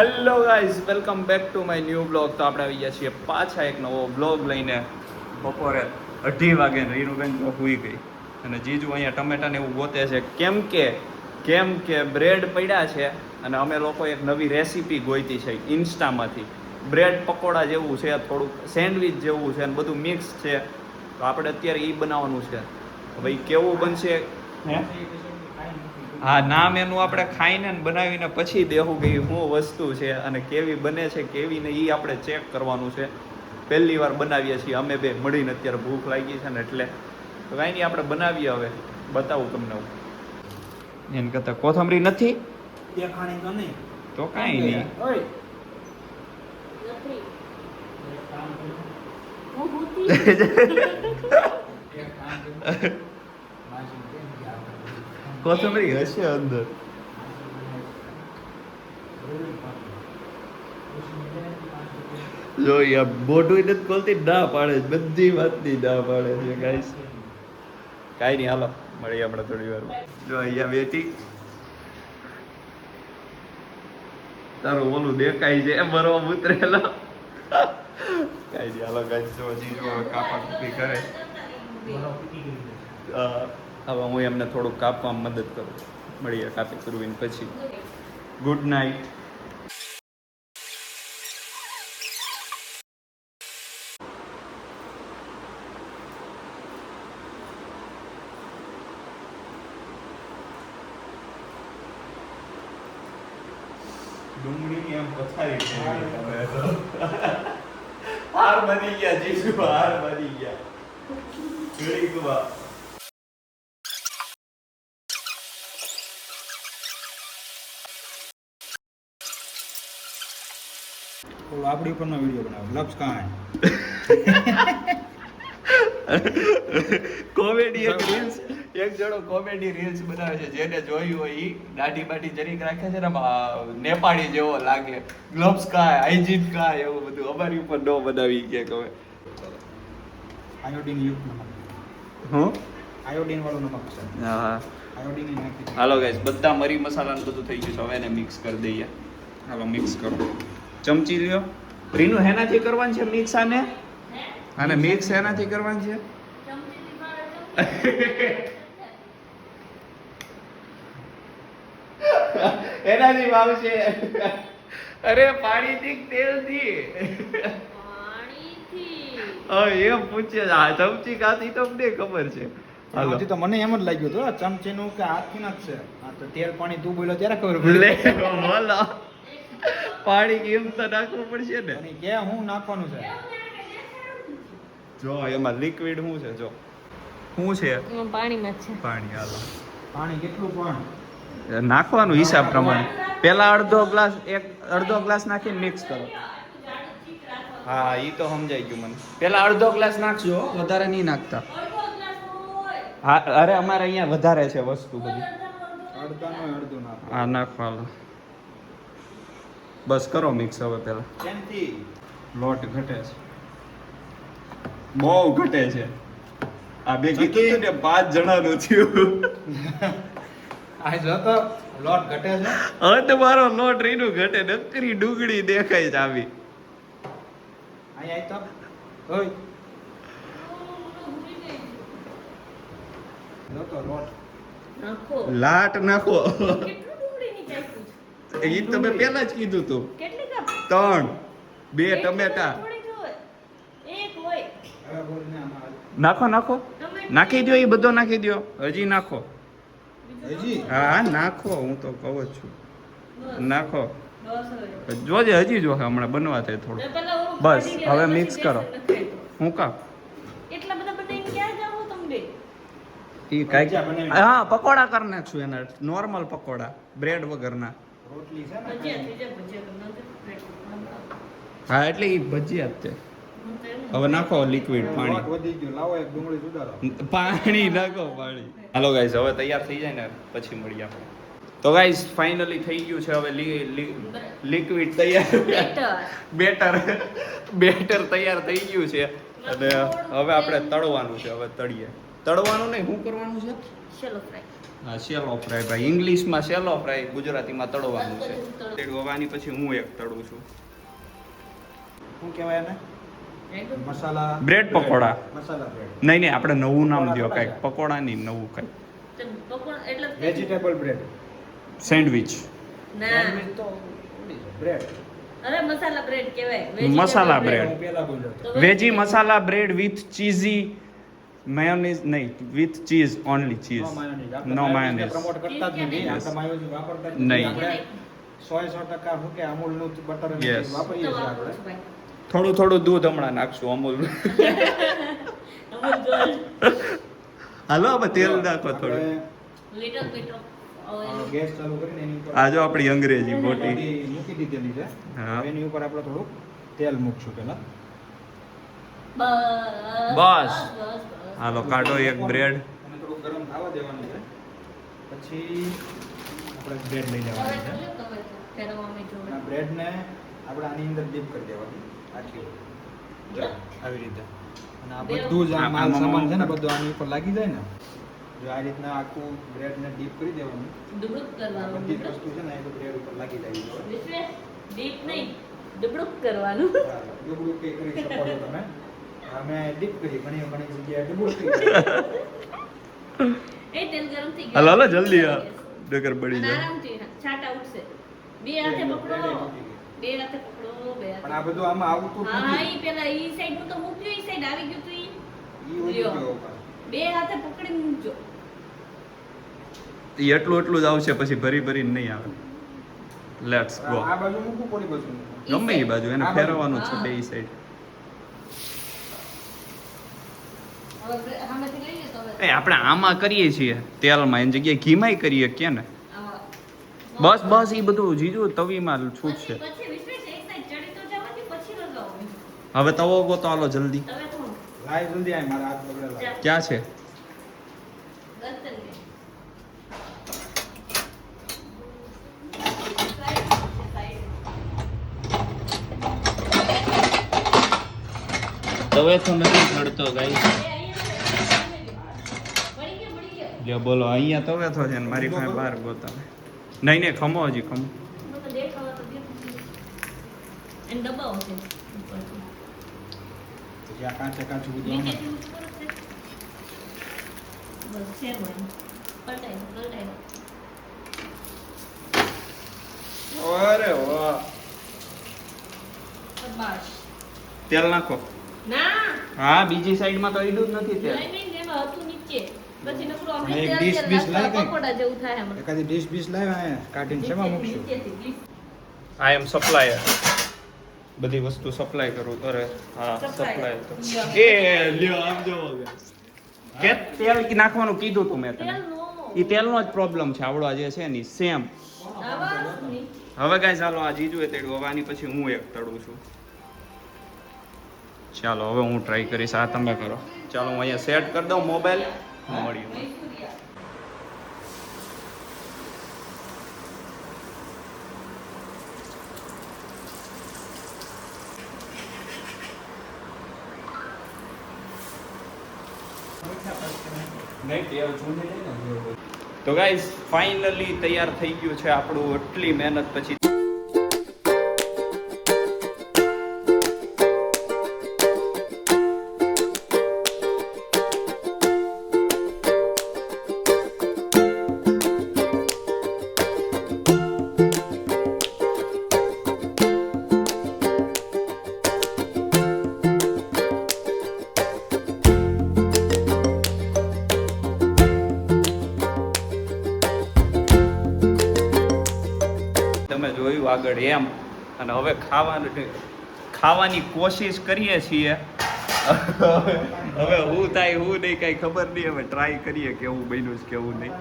Hello guys, welcome back to my new blog. તો આપણે આવી ગયા છીએ પાછા એક નવો બ્લોગ લઈને. બપોરે 2:30 વાગે રીનુબેન તો સૂઈ ગઈ અને જીજુ અહીંયા ટમેટાને એવું ગોતે છે. કેમ કે બ્રેડ પડ્યા છે અને અમે લોકો એક નવી રેસીપી ગોઈતી છે ઇન્સ્ટામાંથી. બ્રેડ પકોડા જેવું છે, થોડુંક સેન્ડવિચ જેવું છે અને બધું મિક્સ છે. તો આપણે અત્યારે એ બનાવવાનું છે. ભાઈ કેવું બનશે હે? હા, નામ એનું આપણે ખાઈને બનાવીને પછી દેવું કે શું વસ્તુ છે અને કેવી બને છે કેવી ને એ આપણે ચેક કરવાનું છે. પહેલી વાર બનાવીએ છીએ અમે બે મળીને. અત્યારે ભૂખ લાગી છે ને એટલે તો કાંઈ નહીં, આપણે બનાવીએ. હવે બતાવું તમને હું. એને કરતા કોથમરી નથી તો કાંઈ નહીં. કોથમરી હશે અંદર. જો યાર બોટું નથી ખોલતી, ના પાડે છે, બધી વાતની ના પાડે છે ગાઈસ. કાંઈ નહીં, હાલો મળીએ આપણે થોડી વાર. જો અહીંયા બેઠી તારું ઓલું દેખાય છે બરોબર ઉતરેલો. કાંઈ નહીં, હાલો ગાઈસ. જો જીજુ હવે કાપા કૂપી કરે. હવે હું એમને થોડુંક કાપવામાં મદદ કરું. મળીએ કાપી કરવીને પછી. Good night. ડુંગળીની એમ પથારી છે. હાર બની ગયા જીજુ, હાર બની ગયા. ઘડી ગુવા આપણી ઉપરનો વિડીયો બનાવો. લક્ષ કાંઈ કોમેડી એક રીલ્સ, એક જણો કોમેડી રીલ્સ બનાવે છે. જેને જોયું હોય ઈ દાઢી બાઢી જરીક રાખે છે ને, નેપાળી જેવો લાગે. ગ્લોવ્સ કાય, હાઇજીન કાય, એવું બધું અમારી ઉપર નો બનાવી કે હવે. આયોડિન યુક્ત નમક. હું આયોડિન વાળું નમક છે. હા, આયોડિન નાખી. હાલો ગાઈસ, બધા મરી મસાલા ને બધું થઈ ગયું છે. હવે એને મિક્સ કરી દઈએ. હાલો મિક્સ કરો. ચમચી લ્યો. રીનુ હેનાથી કરવાનું છે મિક્સ? આને મિક્સ હેનાથી કરવાનું છે? એનાથી વાવશે. અરે પાણીથી તેલથી? એમ પૂછે. આ ચમચી કાથી તમને ખબર છે? હાલો તો મને એમ જ લાગ્યું હતું ચમચીનું કે હાથથી ના જ છે. હા તો તેલ પાણી તું બોલ્યો ત્યારે ખબર પડી. લે બોલો, પાણી કેમ તો નાખવું પડશે ને. અને કે હું નાખવાનું છે? જો એમાં લિક્વિડ શું છે? જો શું છે? પાણીમાં છે પાણી. હાલો પાણી કેટલું પણ નાખવાનું હિસાબ પ્રમાણે. પેલા અડધો ગ્લાસ નાખીને મિક્સ કરો. હા, ઈ તો સમજાઈ ગયું મને. પેલા અડધો ગ્લાસ નાખજો, વધારે નહીં નાખતા. હા, અરે અમારે અહીંયા વધારે છે વસ્તુ બધી. અડધું નાખ. હા નાખો. હાલો બસ કરો મિક્સ. હવે પેલા કેમથી લોટ ઘટે છે, બહુ ઘટે છે. આ બે કીધું ને 5 જણાનું થયું. આ જો તો લોટ ઘટે છે. હવે તમારો લોટ રીનું ઘટે. નકરી ડુંગળી દેખાય છે આવી. અહીંયા તો ઓય જો તો લોટ નાખો. લાટ નાખો. કેટલું ડુંગળીની ચાખ્યું છે? એ તમે પેલા જ કીધું તું. કેટલી કપ? 3, 2 ટમેટા. થોડી જ હોય. એક હોય. હવે બોલ ને આમાં નાખો ટમેટા. નાખી દો. એ બધો નાખી દો. હજી નાખો. હજી હા નાખો, હું તો કહું જ છું. બસ. નાખો. બસ હવે. જોજે હજી જો હમણાં બનવા થાય થોડું. તો પેલા ઓલું બસ, કાઢી હવે લેવાનું, mix પછી કરો. બેસન નખાય તો. હું કા એટલા બધા બનાવીને ક્યાં જાઓ તમે બે? ઈ કાંઈક હા પકોડા કરી નાખશું એના. નોર્મલ પકોડા, બ્રેડ વગરના. રોટલી છે ને ભજીયા થઈ જાય, ભજીયા તો નથી. હા એટલે ઈ ભજીયા જ છે. હવે નાખો લિક્વિડ પાણી. લોટ વધી ગયો. લાવો એક ડુંગળી સુધારો. પાણી નાખો, પાણી. હાલો ગાઈસ, હવે તૈયાર થઈ જાય ને પછી મળીએ આપણે. તો ગાઈસ ફાઇનલી થઈ ગયું છે. હવે લિક્વિડ તૈયાર, બેટર તૈયાર થઈ ગયું છે. અને હવે આપણે તળવાનું છે. હવે તળવાનું નહીં, શું કરવાનું છે? શેલો ફ્રાય. હા શેલો ફ્રાય ભાઈ, ઇંગ્લિશમાં શેલો ફ્રાય, ગુજરાતીમાં તળવાનું છે. હવે આની પછી હું એક તળું છું. શું કહેવાય એને? મસાલા બ્રેડ પકોડા. મસાલા બ્રેડ. નહીં નહીં, આપણે નવું નામ પકોડા દો થોડા કાંઈક, છે. પકોડા નહીં, નવું કાંઈક. એટલે વેજીટેબલ બ્રેડ. સેન્ડવિચ. ના સેન્ડવિચ તો બ્રેડ. અરે મસાલા બ્રેડ કહેવાય. મસાલા vegetable bread. હું પહેલા બોલ્યો હતો. તો veggie masala bread with cheesy mayonnaise નહીં, with cheese, only cheese. No mayonnaise. આપણે નો mayonnaise ને mayonnaise. promote કરતા જ નથી. Yes. આપણે mayonnaise વાપરતા જ નહીં. આપણે 100% શું કે અમૂલનું બટર અને Yes. cheese વાપરીએ છીએ આપણે. થોડું થોડું દૂધ હમણાં નાખશું અમૂલ. હાલો હવે તેલ નાખો થોડું. Little bit of oil. Gas ચાલુ કરીને એની ઉપર આ જો આપણી અંગ્રેજી મોટી. મૂકી દીધેલી છે. હા. હવે એની ઉપર આપણે થોડુંક તેલ મૂકશું પહેલા. બસ. હાલો કાઢો એક બ્રેડ. અને થોડુંક ગરમ થવા દેવાનું છે. પછી આપણે બ્રેડ લઈ લેવાની છે. આ બ્રેડને આપણે આની અંદર ડીપ કરી દેવાની આટલી જો આવી રીતે. અને આ બધું જ આ માલ સામાન છે ને બધું આની ઉપર લાગી જાય ને, જો આ રીતના આખું બ્રેડને ડીપ કરી દેવાનું. ડુબડુક આ કરવાનું. બધી જ વસ્તુ છે ને એ તો બ્રેડ ઉપર લાગી જાય છે. વિશ્વેશ, ડીપ નહીં, ડુબડુક કરવાનું. ડુબડું કઈ કરી શકો છો તમે. અમે ડીપ કરી ઘણી જગ્યાએ ડુબડું કરી. એ તેલ ગરમ થઈ ગયું. હાલો હાલો જલ્દી આ ડગર બળી અને જાય. આરામથી છાંટા ઉઠશે. બે હાથે પકડો. બે હાથે પકડો. બે પણ આ હાથે. બધું આમાં આવતું જ હા નથી. ઈ પેલા ઈ સાઈડ હું તો મૂક્યું, ઈ સાઈડ આવી ગયું તું ઈ. ઈ ઓછી લ્યો. ગયો ઉપર. બે હાથે પકડીને મૂકજો. ઈ એટલું એટલું જ આવશે, પછી ભરી ભરીને નહીં આવે. Let's go. આ બાજુ મૂકવું પડી બાજુ મૂકવું. ગમે એ બાજુ એને આ બાજુ. ફેરવવાનું છે હા. બે સાઈડ. હવે સામેથી લઈ લે તો હવે. એ આપણે આમાં કરીએ છીએ તેલમાં, એની જગ્યાએ ઘીમાંય કરીએ કે ને. આવા. બસ બસ એ બધું જીજુ તવીમાં છૂટશે. પછી વિશ્વેશ એક સાઈડ ચડી તો જવાથી પછી લગાવો. હવે તવો ગોતો હાલો જલ્દી. હવે તો લાય જલ્દી આય, મારા હાથ બગડેલા. જા. ક્યાં છે? ગરતન લે. તવે તો નથી ચડતો ગાઈ. પડી ગયો. લ્યો બોલો, અહીંયા તવે તો છે ને મારી પાસે બહાર ગોતા. નહીં નહીં, ખમો હજી ખમો. મને તો દેખાવા તો દે. એને દબાવો છે ઉપરથી. પછી આ કાચે કાચું બધું આમાં. નીચેથી ઉપર છે. બસ શેરવાની. પલટાઈ પલટાઈ. અરે વાહ. બસ. તેલ નાખો. ના. હા બીજી સાઈડમાં તો ઈડું જ નથી તેલ. નહીં નહીં એમાં હતું નીચે. પછી નકરું આમ અને એક નીચે ડીશ બીશ લાય કંઈક. પકોડા જેવું થાય હમણાં. એકાદી ડીશ બીશ લાવ્યા અહીંયા કાઢીને શેમાં મૂકશું? નીચેથી ડીશ. આઈ એમ સપ્લાયર. બધી વસ્તુ સપ્લાય કરું. અરે હા Supplier. સપ્લાય. એ લ્યો આમ જો. કે તેલ નાખવાનું કીધું તું મેં તને. તેલનો. ઈ તેલનો જ પ્રોબ્લેમ છે આવડો આ જે છે ને સેમ. આવા નહીં. હવે ગાઈસ ચાલો આ જીજુ એ તેડું, હવે આની પછી હું એક તળું છું. ચાલો હવે હું ટ્રાય કરીશ, આ તમે કરો. ચાલો હું અહીંયા સેટ કરી દઉં મોબાઈલ. મળીએ. મૈસૂરિયા. તો ગાઈસ ફાઇનલી તૈયાર થઈ ગયું છે આપણું, એટલી મહેનત પછી. તમે જોયું આગળ એમ, અને હવે ખાવાની કોશિશ કરીએ છીએ. હવે હું થાય હું નહીં કઈ ખબર નહીં, હવે ટ્રાય કરીએ કેવું બન્યું છે કેવું નહીં.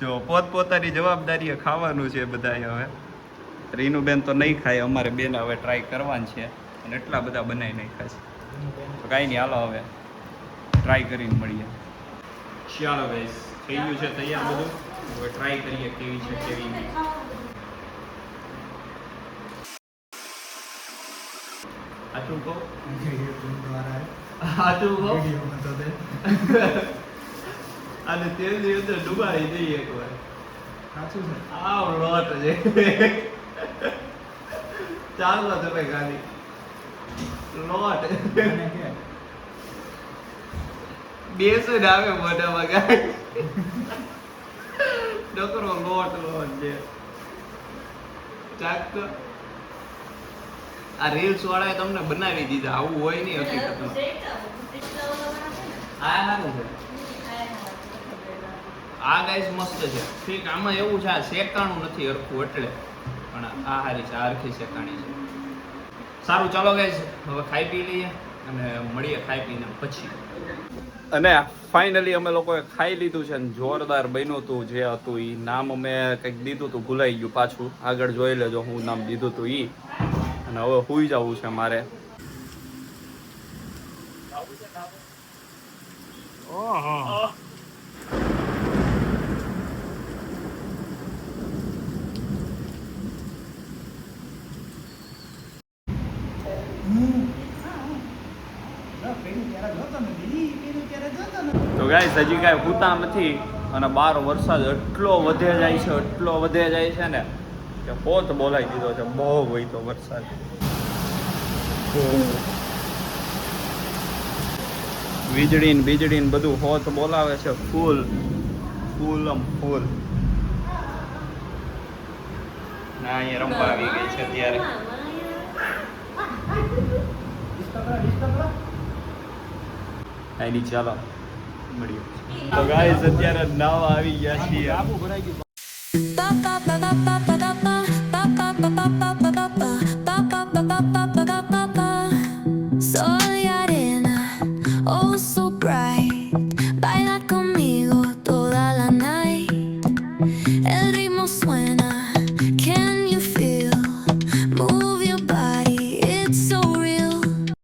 જો પોતપોતાની જવાબદારીએ ખાવાનું છે બધાએ. હવે રીનુબેન તો નહીં ખાય, અમારે બેન હવે ટ્રાય કરવાની છે, અને એટલા બધા બનાવી નાખ્યા છે. તો કાંઈ નહીં, હાલો હવે ટ્રાય કરીને મળીએ. ચાલો ગાઈસ થઈ ગયું છે તૈયાર બધું, હવે ટ્રાય કરીએ કેવી છે કેવી નહીં. આટલું કહો, આટલું કહો. અને તેલની અંદર ડુબાડી દઈએ એકવાર. સાચું છે. આવ લોટ છે. ચાલો તમે ખાલી લોટ અને કે બેસું ને આવે મોઢામાં ગાય. ડકરો લોટ છે. ચાક તો આ રીલ્સ વાળાએ તમને બનાવી દીધા. આવું હોય નહીં હકીકતમાં. આ સારું છે. આ ગાઈસ મસ્ત છે. ઠીક આમાં એવું છે આ શેકાણું નથી હરખું એટલે પણ આ હારી છે. આ હરખી શેકાણી છે. સારું ચાલો ગાઈસ હવે ખાઈ પી લઈએ અને મળીએ ખાઈ પીને પછી. અને ફાઇનલી અમે લોકોએ ખાઈ લીધું છે ને જોરદાર બન્યું હતું. જે હતું એ નામ અમે કંઈક દીધું હતું ભૂલાઈ ગયું પાછું. આગળ જોઈ લેજો હું નામ દીધું હતું એ. અને હવે સુઈ જવું છે મારે. ઓહો તો ગાઈસ હજી કાંઈ ભૂતા નથી અને બહાર વરસાદ એટલો વધે જાય છે ને કે પોત બોલાવી દીધો છે. બહુ હોય તો વરસાદ. વીજળી ને બધું હોત બોલાવે છે. ફૂલ ના અહીંયા રમવા આવી ગઈ છે ત્યારે. આની ચાલો મળીએ. તો ગાઈસ અત્યારે નાવા આવી ગયા છીએ. ભરાઈ ગયું.